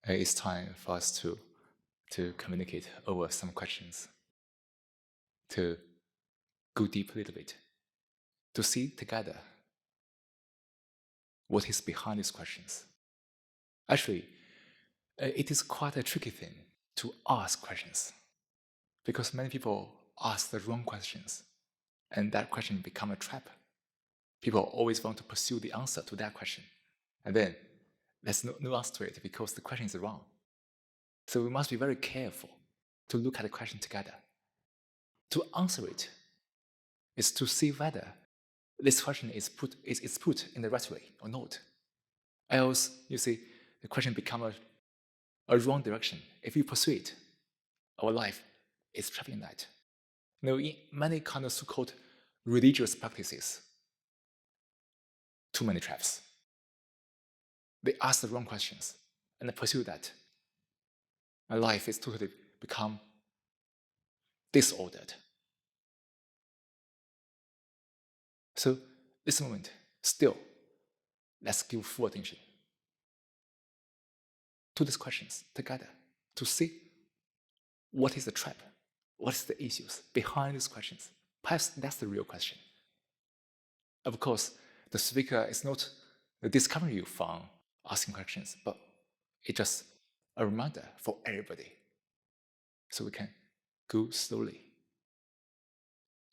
it's time for us to communicate over some questions, to go deep a little bit, to see together what is behind these questions. Actually, it is quite a tricky thing to ask questions because many people ask the wrong questions, and that question become a trap. People always want to pursue the answer to that question, and then there's no answer to it because the question is wrong. So we must be very careful to look at the question together. To answer it is to see whether this question is put in the right way or not. Else, you see, the question becomes a wrong direction. If you pursue it, our life is trapped in that. In many kind of so-called religious practices, too many traps. They ask the wrong questions and they pursue that. My life is totally become disordered. So this moment, still, let's give full attention to these questions together to see what is the trap, what is the issues behind these questions. Perhaps that's the real question. Of course, the speaker is not discovering you from asking questions, but it's just a reminder for everybody. So we can go slowly,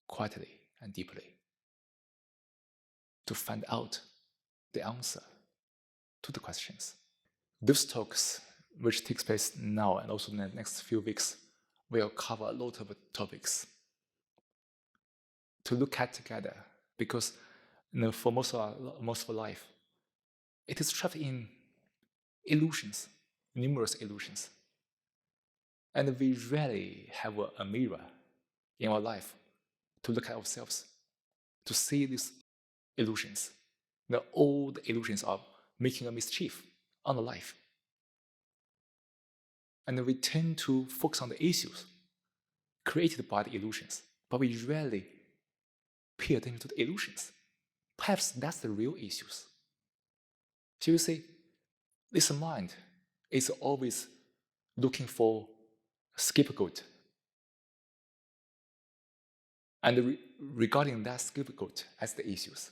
quietly, and deeply to find out the answer to the questions. These talks, which takes place now and also in the next few weeks, will cover a lot of topics to look at together because for most of our life, it is trapped in illusions, numerous illusions. And we rarely have a mirror in our life to look at ourselves, to see these illusions. All the illusions are making a mischief on the life. And we tend to focus on the issues created by the illusions, but we rarely pay attention to the illusions. Perhaps that's the real issues. So you see, this mind is always looking for a scapegoat. And regarding that scapegoat as the issues.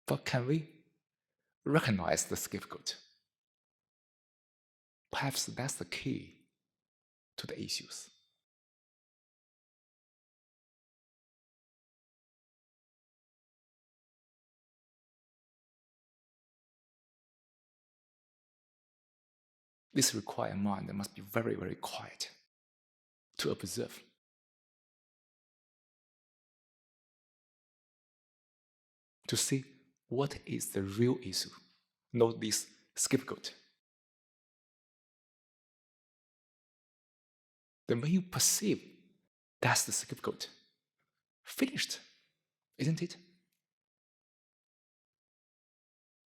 But can we recognize the scapegoat? Perhaps that's the key to the issues. This requires a mind that must be very, very quiet to observe. To see what is the real issue, not this scapegoat. Then when you perceive that's the scapegoat, finished, isn't it?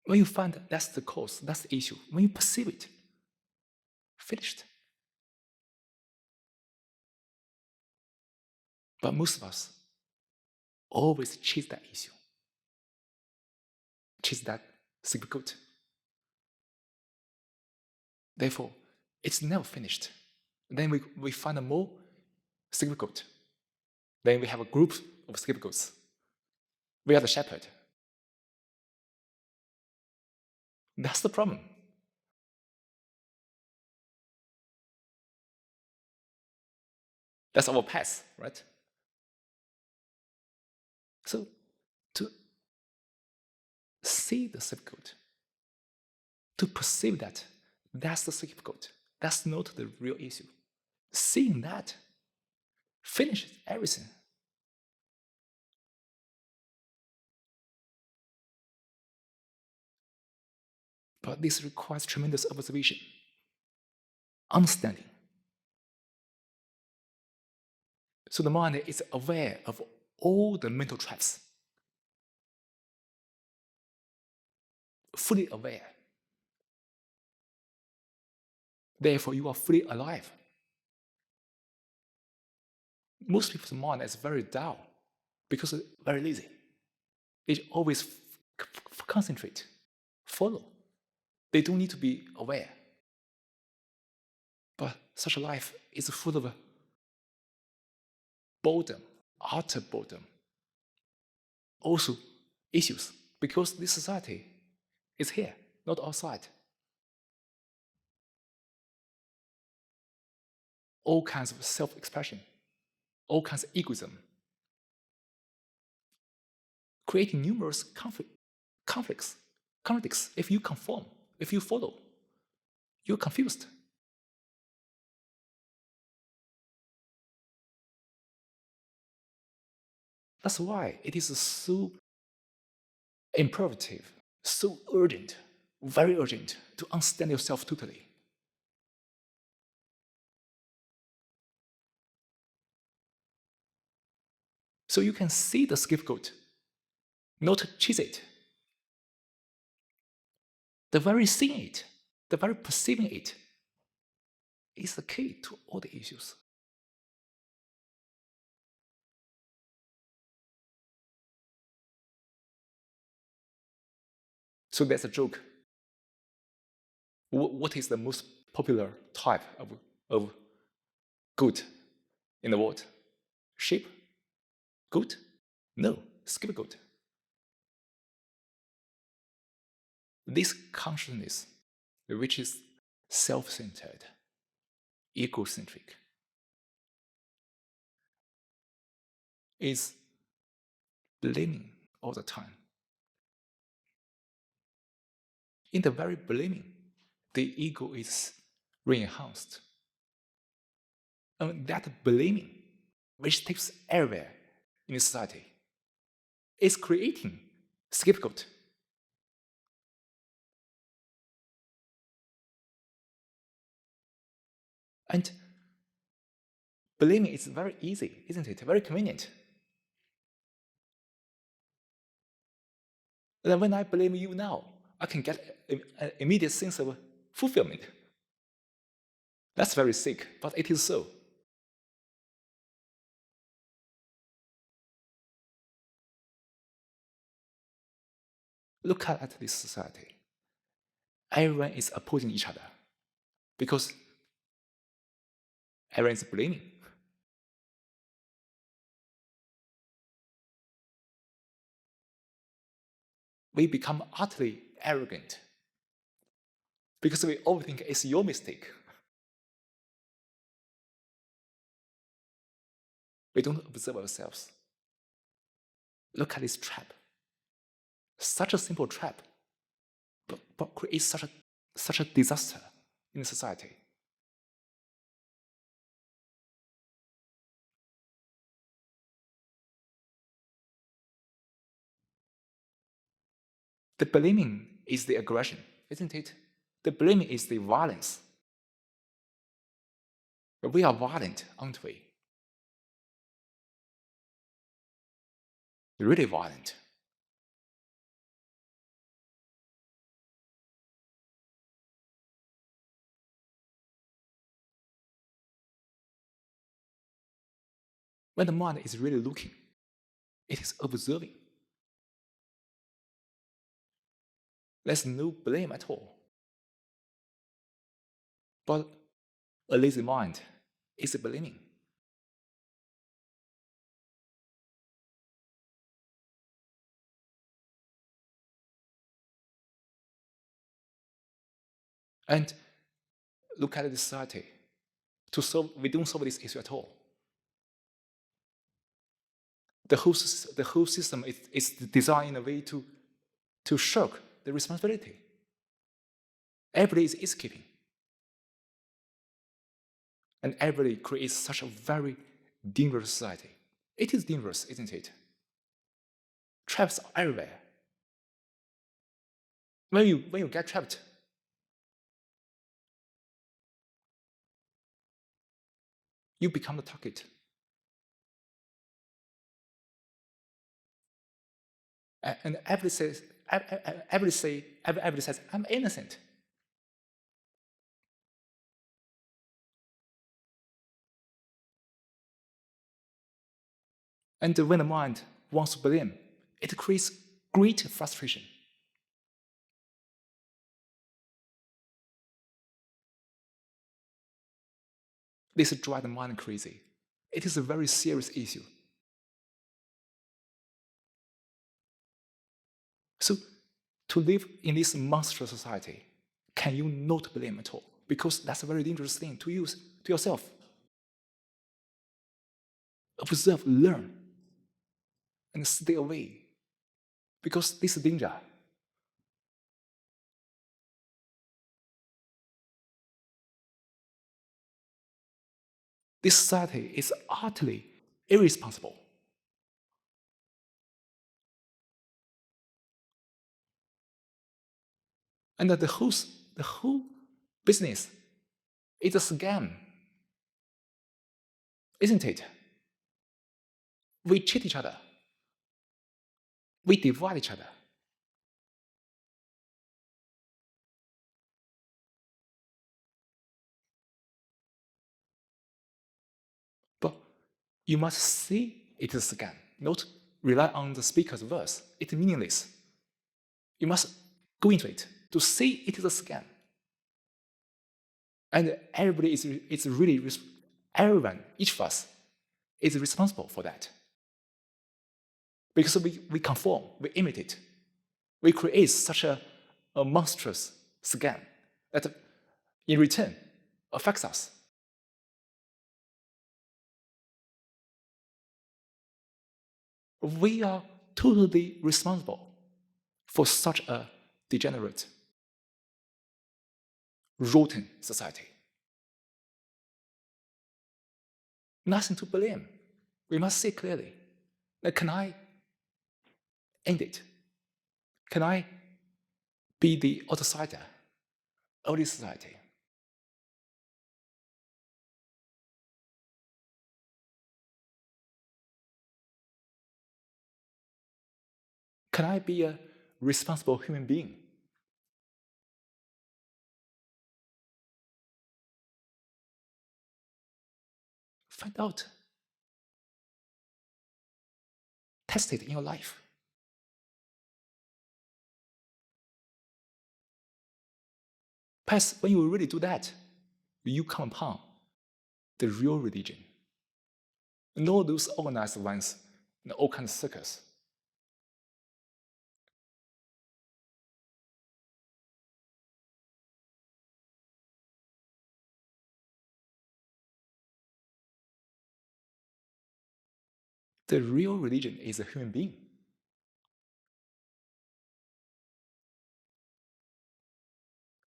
When you find that's the cause, that's the issue, when you perceive it, finished. But most of us always chase that issue, chase that scapegoat. Therefore, it's never finished. Then we find a more scapegoat. Then we have a group of scapegoats. We are the shepherd. That's the problem. That's our path, right? So to see the scapegoat, to perceive that that's the scapegoat, that's not the real issue. Seeing that finishes everything. But this requires tremendous observation, understanding. So the mind is aware of all the mental traps, fully aware. Therefore, you are fully alive. Most people's mind is very dull because it's very lazy. They always concentrate, follow. They don't need to be aware. But such a life is full of boredom, utter boredom. Also, issues, because this society is here, not outside. All kinds of self-expression, all kinds of egoism, creating numerous conflicts. If you conform, if you follow, you're confused. That's why it is so imperative, so urgent, very urgent to understand yourself totally. So you can see the scapegoat, not chase it. The very seeing it, the very perceiving it, is the key to all the issues. So that's a joke. What is the most popular type of goat in the world? Sheep? Goat? No, scapegoat. This consciousness, which is self-centered, egocentric, is blaming all the time. In the very blaming, the ego is re-enhanced. And that blaming, which takes everywhere in society, is creating scapegoat. And blaming is very easy, isn't it? Very convenient. Then when I blame you now, I can get an immediate sense of fulfillment. That's very sick, but it is so. Look at this society. Everyone is opposing each other because everyone is blaming. We become utterly arrogant because we all think it's your mistake. We don't observe ourselves. Look at this trap. Such a simple trap, but creates such a disaster in society. The blaming is the aggression, isn't it? The blaming is the violence. We are violent, aren't we? Really violent. When the mind is really looking, it is observing. There's no blame at all. But a lazy mind is blaming. And look at the society. We don't solve this issue at all. The whole system is designed in a way to shirk the responsibility. Everybody is escaping. And everybody creates such a very dangerous society. It is dangerous, isn't it? Traps are everywhere. When you get trapped, you become the target. And everybody says, I'm innocent. And when the mind wants to blame, it creates great frustration. This drives the mind crazy. It is a very serious issue. So, to live in this monstrous society, can you not blame at all? Because that's a very dangerous thing to use to yourself. Observe, learn, and stay away. Because this is danger. This society is utterly irresponsible. And the whole business is a scam, isn't it? We cheat each other. We divide each other. But you must see it is a scam, not rely on the speaker's words. It's meaningless. You must go into it to see it is a scam. And everybody is really, everyone, each of us, is responsible for that. Because we conform, we imitate, we create such a monstrous scam that in return affects us. We are totally responsible for such a degenerate, rotten society. Nothing to blame. We must say clearly, can I end it? Can I be the outsider of this society? Can I be a responsible human being? Find out. Test it in your life. Perhaps when you really do that, you come upon the real religion. Not those organized ones in all kinds of circles. The real religion is a human being.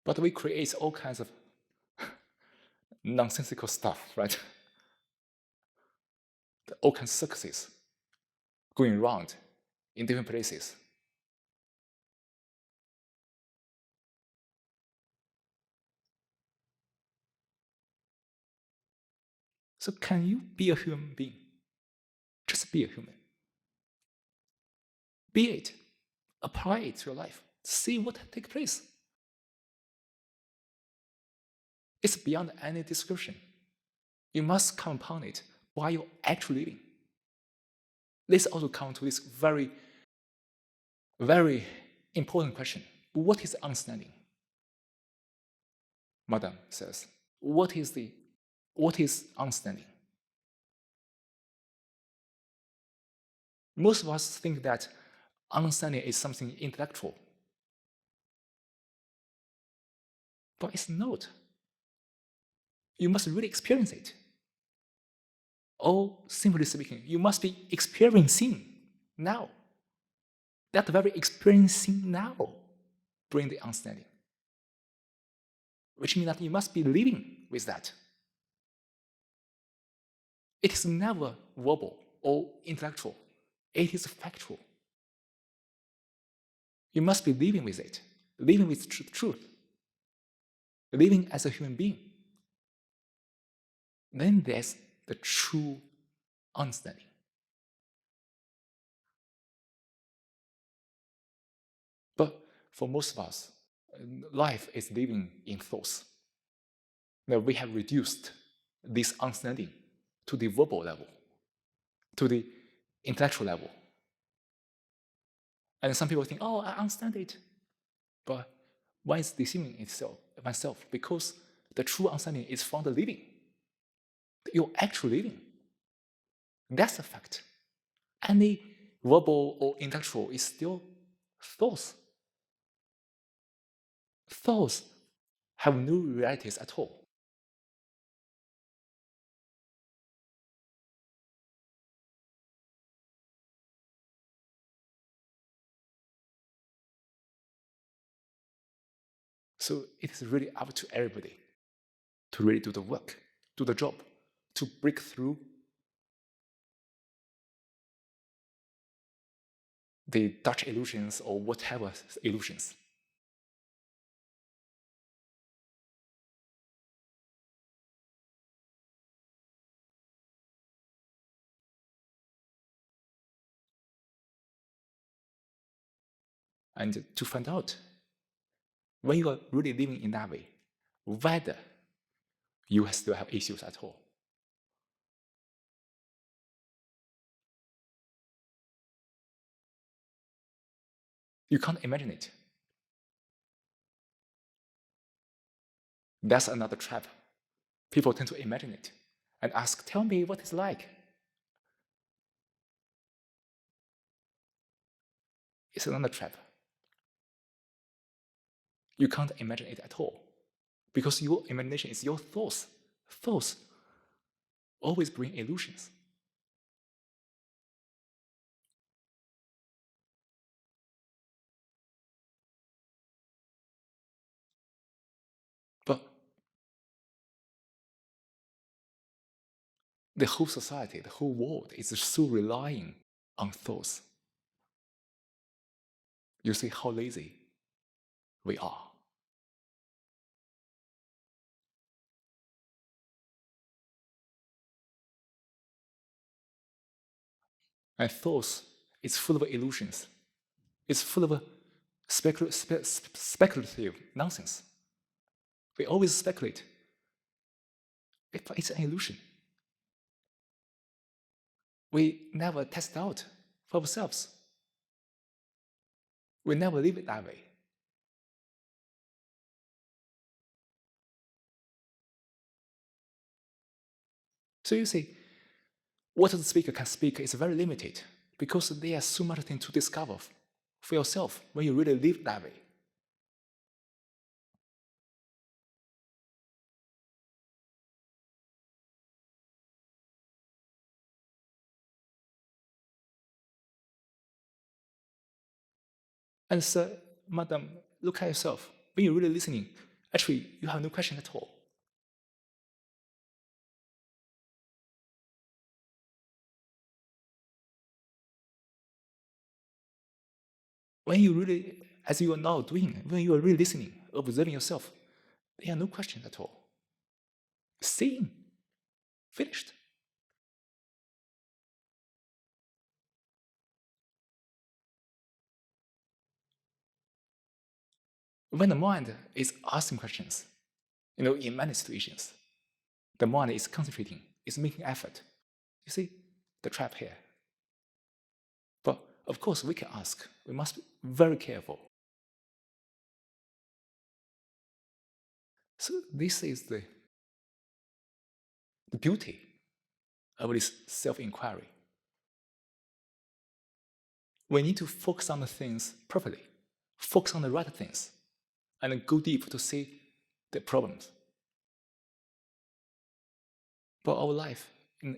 But we create all kinds of nonsensical stuff, right? All kinds of circuses going around in different places. So can you be a human being? Just be a human. Be it. Apply it to your life. See what takes place. It's beyond any description. You must come upon it while you're actually living. This also comes to this very, very important question. What is understanding? Madam says, what is understanding? Most of us think that understanding is something intellectual. But it's not. You must really experience it. Or simply speaking, you must be experiencing now. That very experiencing now brings the understanding. Which means that you must be living with that. It is never verbal or intellectual. It is factual. You must be living with it, living with truth, living as a human being. Then there's the true understanding. But for most of us, life is living in thoughts. Now we have reduced this understanding to the verbal level, to the intellectual level. And some people think, oh, I understand it. But why is deceiving myself? Because the true understanding is from the living. You're actually living. That's a fact. Any verbal or intellectual is still thoughts. Thoughts have no realities at all. So it is really up to everybody to really do the work, do the job, to break through the Dutch illusions or whatever illusions. And to find out when you are really living in that way, whether you still have issues at all. You can't imagine it. That's another trap. People tend to imagine it and ask, tell me what it's like. It's another trap. You can't imagine it at all because your imagination is your thoughts. Thoughts always bring illusions. But the whole society, the whole world is so relying on thoughts. You see how lazy we are. And thoughts is full of illusions. It's full of speculative nonsense. We always speculate. It's an illusion. We never test out for ourselves. We never live it that way. So you see, what the speaker can speak is very limited because there's so much thing to discover for yourself when you really live that way. And sir, madam, look at yourself. When you're really listening, actually, you have no question at all. When you really, as you are now doing, when you are really listening, observing yourself, there are no questions at all. Seeing, finished. When the mind is asking questions, in many situations, the mind is concentrating, is making effort. You see the trap here. But of course, we can ask. We must be very careful. So this is the beauty of this self-inquiry. We need to focus on the things properly, focus on the right things, and go deep to see the problems. But our life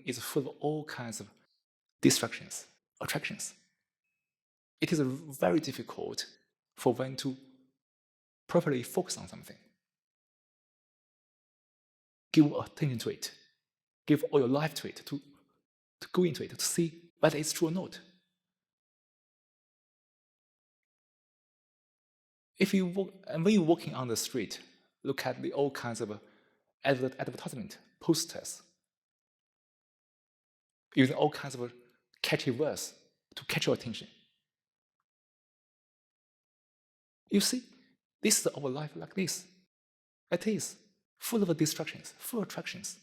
is full of all kinds of distractions, attractions. It is very difficult for one to properly focus on something. Give attention to it. Give all your life to it, to go into it, to see whether it's true or not. And when you're walking on the street, look at all kinds of advertisement, posters, using all kinds of catchy words to catch your attention. You see, this is our life like this. It is full of distractions, full of attractions.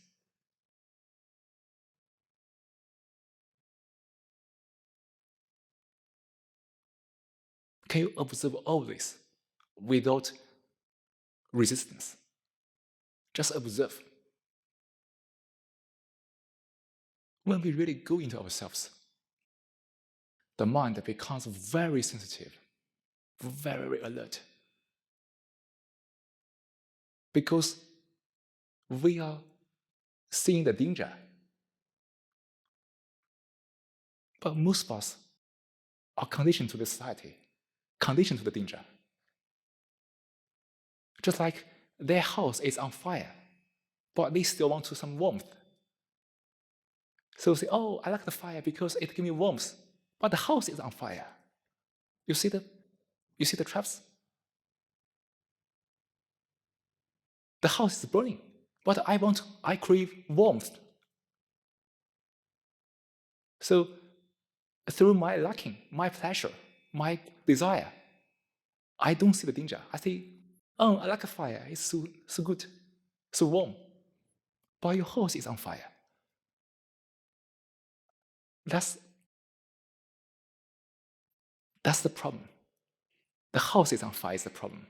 Can you observe all this without resistance? Just observe. When we really go into ourselves, the mind becomes very sensitive, very alert. Because we are seeing the danger. But most of us are conditioned to the society, conditioned to the danger. Just like their house is on fire, but they still want some warmth. So say, oh, I like the fire because it gives me warmth. But the house is on fire. You see the traps? The house is burning, but I crave warmth. So through my liking, my pleasure, my desire, I don't see the danger. I say, oh, I like a fire. It's so good, so warm. But your house is on fire. That's the problem. The house is on fire is the problem.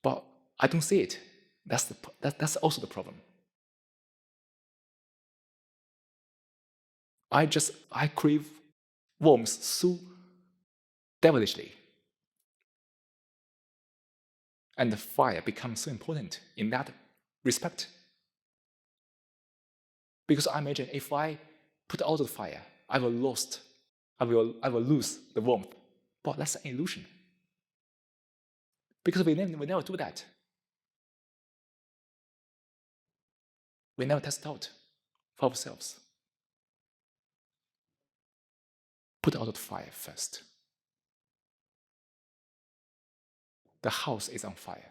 But I don't see it. That's also the problem. I crave warmth so devilishly. And the fire becomes so important in that respect. Because I imagine if I put out the fire, I will lose the warmth. But that's an illusion. Because we never do that. We never test out for ourselves. Put out the fire first. The house is on fire.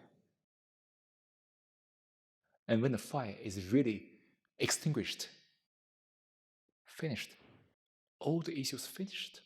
And when the fire is really extinguished, finished, all the issues finished,